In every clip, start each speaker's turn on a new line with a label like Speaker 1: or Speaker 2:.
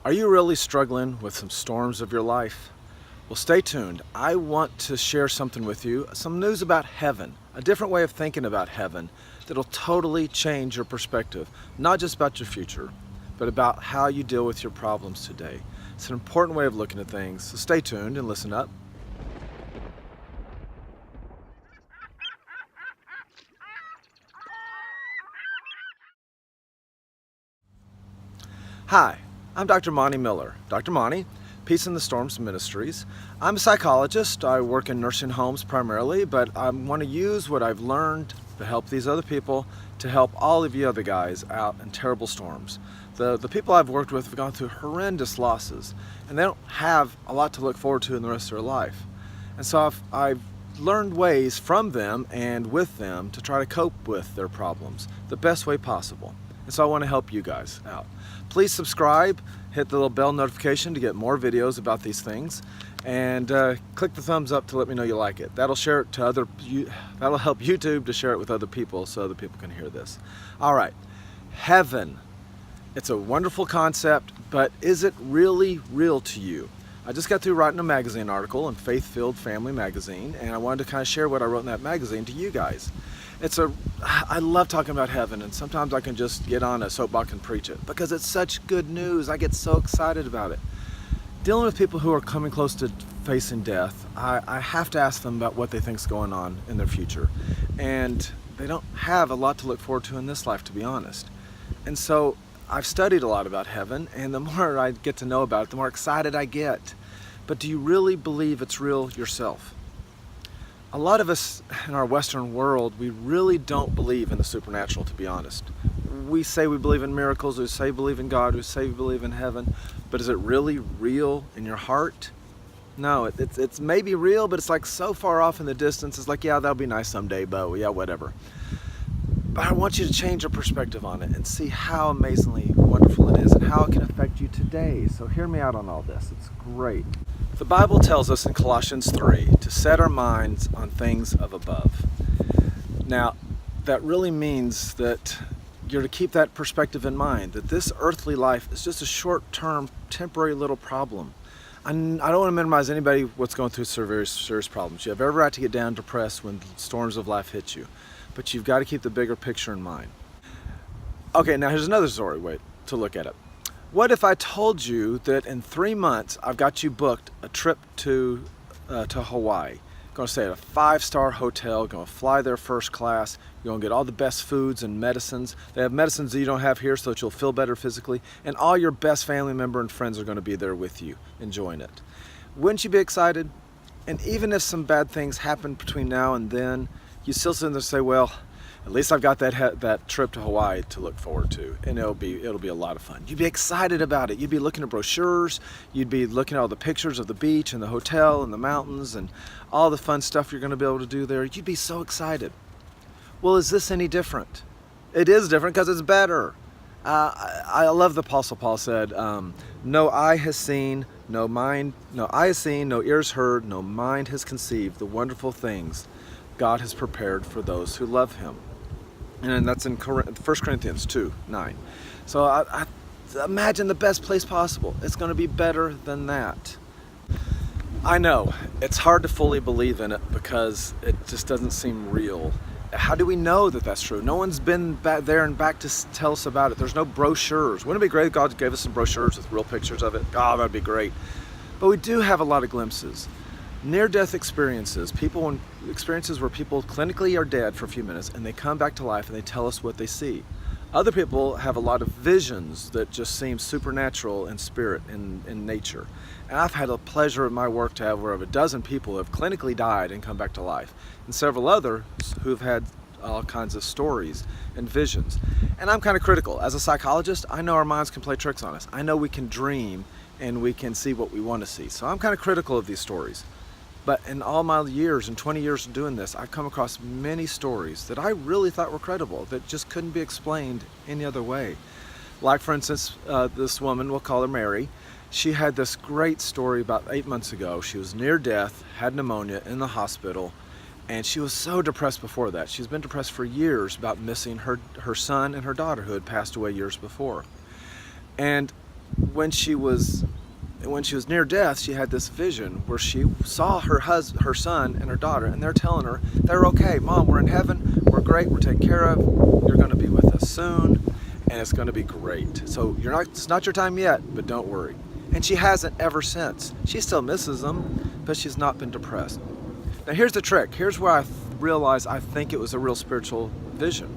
Speaker 1: Are you really struggling with some storms of your life? Well, stay tuned. I want to share something with you, some news about heaven, a different way of thinking about heaven that'll totally change your perspective, not just about your future, but about how you deal with your problems today. It's an important way of looking at things, so stay tuned and listen up. Hi, I'm Dr. Monty Miller. Dr. Monty, Peace in the Storms Ministries. I'm a psychologist. I work in nursing homes primarily, but I want to use what I've learned to help these other people to help all of you other guys out in terrible storms. The people I've worked with have gone through horrendous losses, and they don't have a lot to look forward to in the rest of their life. And so I've learned ways from them and with them to try to cope with their problems the best way possible. And so I want to help you guys out. Please subscribe, hit the little bell notification to get more videos about these things, and click the thumbs up to let me know you like it. That'll share it to that'll help YouTube to share it with other people so other people can hear this. All right, heaven. It's a wonderful concept, but is it really real to you? I just got through writing a magazine article in Faith-Filled Family magazine, and I wanted to kind of share what I wrote in that magazine to you guys. I love talking about heaven, and sometimes I can just get on a soapbox and preach it because it's such good news. I get so excited about it. Dealing with people who are coming close to facing death, I have to ask them about what they think is going on in their future. And they don't have a lot to look forward to in this life, to be honest. And so I've studied a lot about heaven, and the more I get to know about it, the more excited I get. But do you really believe it's real yourself? A lot of us in our Western world, we really don't believe in the supernatural, to be honest. We say we believe in miracles, we say we believe in God, we say we believe in heaven, but is it really real in your heart? No, it's maybe real, but it's like so far off in the distance. It's like, yeah, that'll be nice someday, but yeah, whatever. But I want you to change your perspective on it and see how amazingly wonderful it is and how it can affect you today. So hear me out on all this. It's great. The Bible tells us in Colossians 3 to set our minds on things of above. Now, that really means that you're to keep that perspective in mind, that this earthly life is just a short-term, temporary little problem. I don't want to minimize anybody what's going through serious problems. You have every right to get down depressed when storms of life hit you, but you've got to keep the bigger picture in mind. Okay, now here's another story way to look at it. What if I told you that in 3 months I've got you booked a trip to Hawaii? Going to stay at a 5-star hotel, going to fly there first class, you're going to get all the best foods and medicines. They have medicines that you don't have here so that you'll feel better physically, and all your best family member and friends are going to be there with you, enjoying it. Wouldn't you be excited? And even if some bad things happen between now and then, you still sit there and say, well, at least I've got that trip to Hawaii to look forward to, and it'll be a lot of fun. You'd be excited about it. You'd be looking at brochures. You'd be looking at all the pictures of the beach and the hotel and the mountains and all the fun stuff you're going to be able to do there. You'd be so excited. Well, is this any different? It is different because it's better. I love the Apostle Paul said, no eye has seen, no ears heard, no mind has conceived the wonderful things God has prepared for those who love Him. And that's in 1 Corinthians 2:9. So I imagine the best place possible. It's going to be better than that. I know, it's hard to fully believe in it because it just doesn't seem real. How do we know that that's true? No one's been back there and back to tell us about it. There's no brochures. Wouldn't it be great if God gave us some brochures with real pictures of it? God, that'd be great. But we do have a lot of glimpses. Near-death experiences, experiences where people clinically are dead for a few minutes and they come back to life and they tell us what they see. Other people have a lot of visions that just seem supernatural in spirit, in nature. And I've had the pleasure of my work to have where over a dozen people who have clinically died and come back to life, and several others who've had all kinds of stories and visions. And I'm kind of critical. As a psychologist, I know our minds can play tricks on us. I know we can dream and we can see what we want to see. So I'm kind of critical of these stories. But in all my years, and 20 years of doing this, I've come across many stories that I really thought were credible, that just couldn't be explained any other way. Like, for instance, this woman, we'll call her Mary, she had this great story about 8 months ago. She was near death, had pneumonia, in the hospital, and she was so depressed before that. She's been depressed for years about missing her son and her daughter who had passed away years before. And when she was near death, she had this vision where she saw her son and her daughter, and they're telling her they're okay. Mom, we're in heaven. We're great. We're taken care of. You're going to be with us soon, and it's going to be great. So it's not your time yet, but don't worry. And she hasn't ever since. She still misses them, but she's not been depressed. Now here's the trick. Here's where I realized I think it was a real spiritual vision.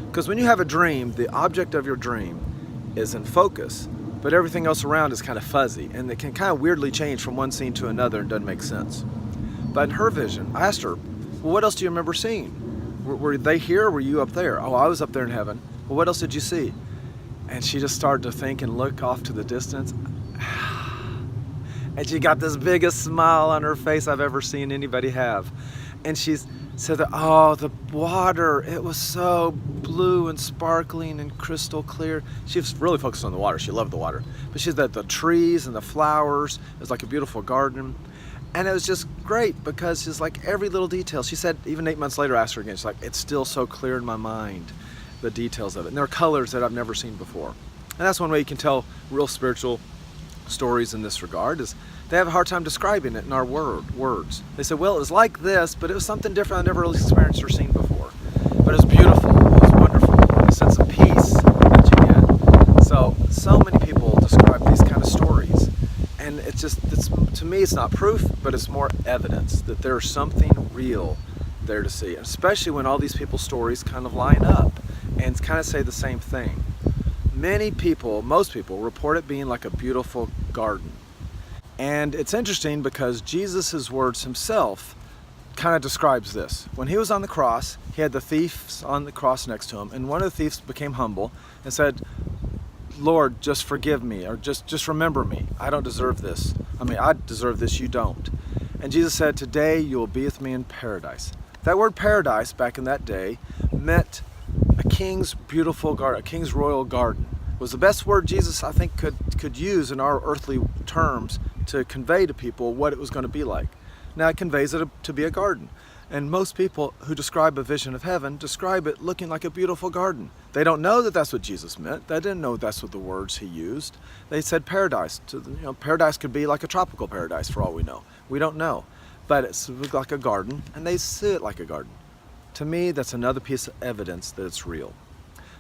Speaker 1: Because when you have a dream, the object of your dream is in focus, but everything else around is kind of fuzzy, and it can kind of weirdly change from one scene to another and doesn't make sense. But in her vision, I asked her, well, what else do you remember seeing? Were they here or were you up there? Oh, I was up there in heaven. Well, what else did you see? And she just started to think and look off to the distance. And she got this biggest smile on her face I've ever seen anybody have. And she said that, oh, the water, it was so blue and sparkling and crystal clear. She was really focused on the water. She loved the water. But she said that the trees and the flowers, it was like a beautiful garden. And it was just great because she's like every little detail. She said, even 8 months later, I asked her again, she's like, it's still so clear in my mind, the details of it. And there are colors that I've never seen before. And that's one way you can tell real spiritual stories in this regard, is they have a hard time describing it in our words. They say, well, it was like this, but it was something different I never really experienced or seen before. But it was beautiful, it was wonderful, a sense of peace that you get. So many people describe these kind of stories. And to me, it's not proof, but it's more evidence that there's something real there to see. Especially when all these people's stories kind of line up and kind of say the same thing. Most people report it being like a beautiful garden. And it's interesting because Jesus' words himself kind of describes this. When he was on the cross, he had the thieves on the cross next to him, and one of the thieves became humble and said, Lord, just forgive me, or just remember me. I don't deserve this. I deserve this, you don't. And Jesus said, today you will be with me in paradise. That word paradise back in that day meant a king's beautiful garden, a king's royal garden. It was the best word Jesus, I think, could use in our earthly terms to convey to people what it was going to be like. Now it conveys it to be a garden. And most people who describe a vision of heaven describe it looking like a beautiful garden. They don't know that that's what Jesus meant. They didn't know that's what the words he used. They said paradise. Paradise could be like a tropical paradise for all we know. We don't know. But it's like a garden, and they see it like a garden. To me, that's another piece of evidence that it's real.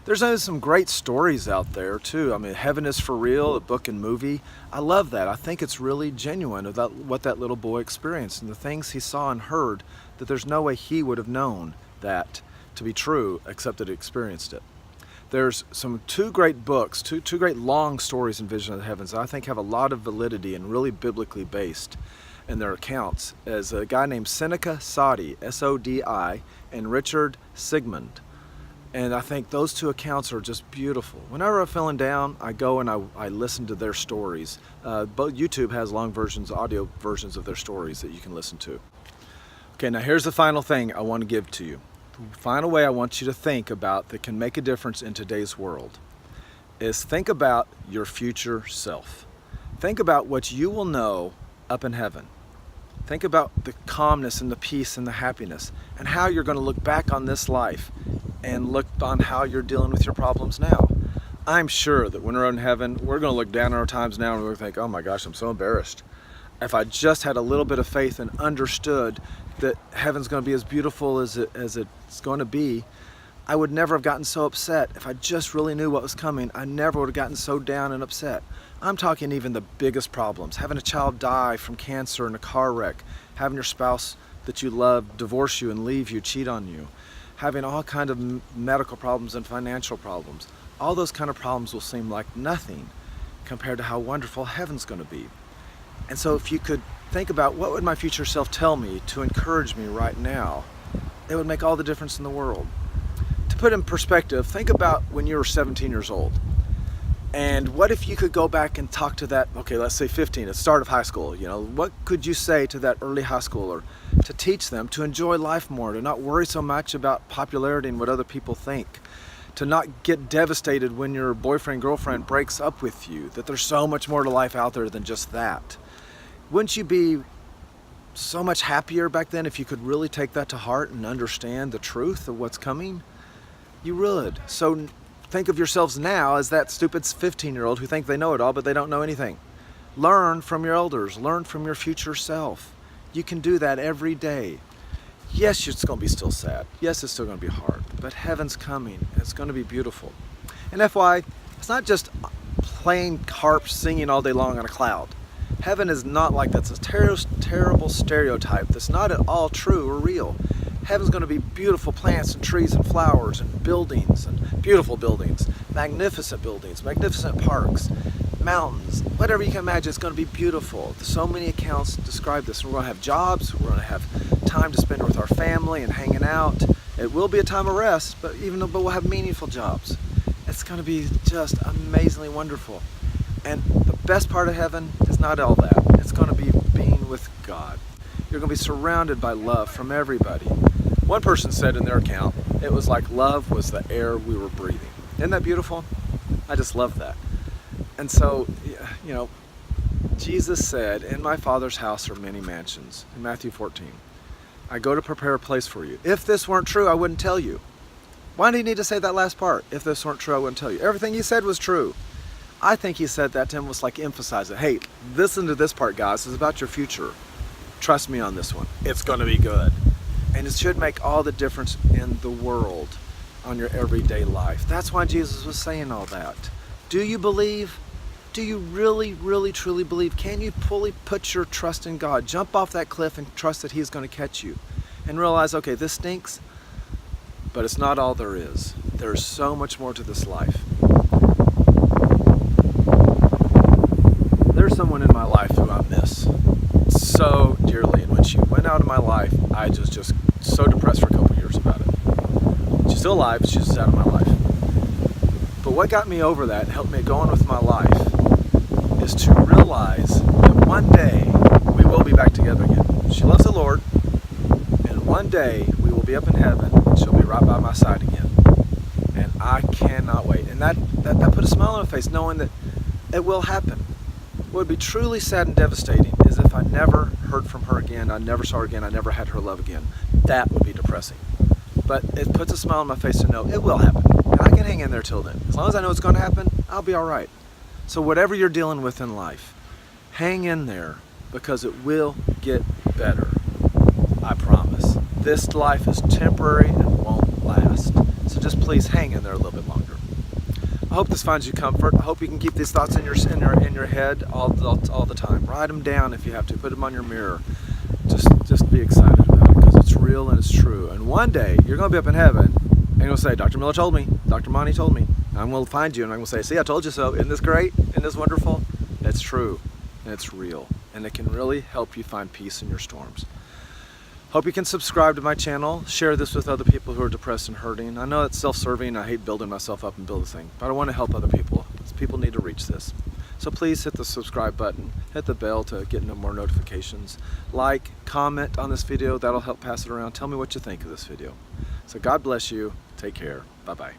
Speaker 1: There's some great stories out there too. Heaven is for real, a book and movie. I love that. I think it's really genuine about what that little boy experienced and the things he saw and heard, that there's no way he would have known that to be true except that he experienced it. There's two great books, two great long stories in Vision of the Heavens that I think have a lot of validity and really biblically based in their accounts. As a guy named Seneca Sodi, S-O-D-I, and Richard Sigmund. And I think those two accounts are just beautiful. Whenever I'm feeling down, I go and I listen to their stories. Both YouTube has long versions, audio versions of their stories that you can listen to. Okay, now here's the final thing I want to give to you. The final way I want you to think about that can make a difference in today's world is think about your future self. Think about what you will know up in heaven. Think about the calmness and the peace and the happiness and how you're going to look back on this life and look on how you're dealing with your problems now. I'm sure that when we're in heaven, we're going to look down on our times now and we're going to think, oh my gosh, I'm so embarrassed. If I just had a little bit of faith and understood that heaven's going to be as beautiful as it's going to be, I would never have gotten so upset. If I just really knew what was coming, I never would have gotten so down and upset. I'm talking even the biggest problems. Having a child die from cancer in a car wreck, having your spouse that you love divorce you and leave you, cheat on you, having all kinds of medical problems and financial problems. All those kind of problems will seem like nothing compared to how wonderful heaven's going to be. And so if you could think about what would my future self tell me to encourage me right now, it would make all the difference in the world. To put in perspective, think about when you were 17 years old. And what if you could go back and talk to that, okay, let's say 15, at the start of high school, what could you say to that early high schooler to teach them to enjoy life more, to not worry so much about popularity and what other people think, to not get devastated when your boyfriend, girlfriend breaks up with you, that there's so much more to life out there than just that. Wouldn't you be so much happier back then if you could really take that to heart and understand the truth of what's coming? You would. So think of yourselves now as that stupid 15-year-old who think they know it all, but they don't know anything. Learn from your elders. Learn from your future self. You can do that every day. Yes, it's going to be still sad. Yes, it's still going to be hard. But heaven's coming. It's going to be beautiful. And FY, it's not just playing harps singing all day long on a cloud. Heaven is not like that. It's a terrible stereotype that's not at all true or real. Heaven's going to be beautiful plants and trees and flowers and buildings and beautiful buildings, magnificent parks, mountains, whatever you can imagine. It's going to be beautiful. So many accounts describe this. We're going to have jobs. We're going to have time to spend with our family and hanging out. It will be a time of rest, but we'll have meaningful jobs. It's going to be just amazingly wonderful. And the best part of heaven is not all that. It's going to be being with God. You're going to be surrounded by love from everybody. One person said in their account, it was like love was the air we were breathing. Isn't that beautiful? I just love that. And so, you know, Jesus said, in my Father's house are many mansions, in Matthew 14. I go to prepare a place for you. If this weren't true, I wouldn't tell you. Why do you need to say that last part? If this weren't true, I wouldn't tell you. Everything he said was true. I think he said that to him was like emphasize it. Hey, listen to this part, guys. It's about your future. Trust me on this one. It's going to be good. And it should make all the difference in the world on your everyday life. That's why Jesus was saying all that. Do you believe? Do you really, really, truly believe? Can you fully put your trust in God? Jump off that cliff and trust that He's going to catch you. And realize, okay, this stinks, but it's not all there is. There's so much more to this life. There's someone in my life who I miss so dearly, and when she went out of my life, I was just so depressed for a couple years about it. She's still alive, she's just out of my life. But what got me over that and helped me go on with my life is to realize that one day we will be back together again. She loves the Lord, and one day we will be up in heaven, and she'll be right by my side again. And I cannot wait. And that put a smile on my face, knowing that it will happen. What would be truly sad and devastating is if I never heard from her again, I never saw her again, I never had her love again. That would be depressing. But it puts a smile on my face to know it will happen. And I can hang in there till then. As long as I know it's going to happen, I'll be all right. So whatever you're dealing with in life, hang in there, because it will get better. I promise. This life is temporary and won't last. So just please hang in there a little bit longer. I hope this finds you comfort. I hope you can keep these thoughts in your head all the time. Write them down if you have to. Put them on your mirror. Just be excited about it, because it's real and it's true. And one day you're going to be up in heaven and you'll say, Dr. Miller told me. Dr. Monty told me. And I'm going to find you and I'm going to say, see, I told you so. Isn't this great? Isn't this wonderful? It's true and it's real. And it can really help you find peace in your storms. Hope you can subscribe to my channel, share this with other people who are depressed and hurting. I know it's self-serving, I hate building myself up and build a thing, but I want to help other people. People need to reach this. So please hit the subscribe button, hit the bell to get no more notifications. Like, comment on this video, that'll help pass it around. Tell me what you think of this video. So God bless you, take care, bye-bye.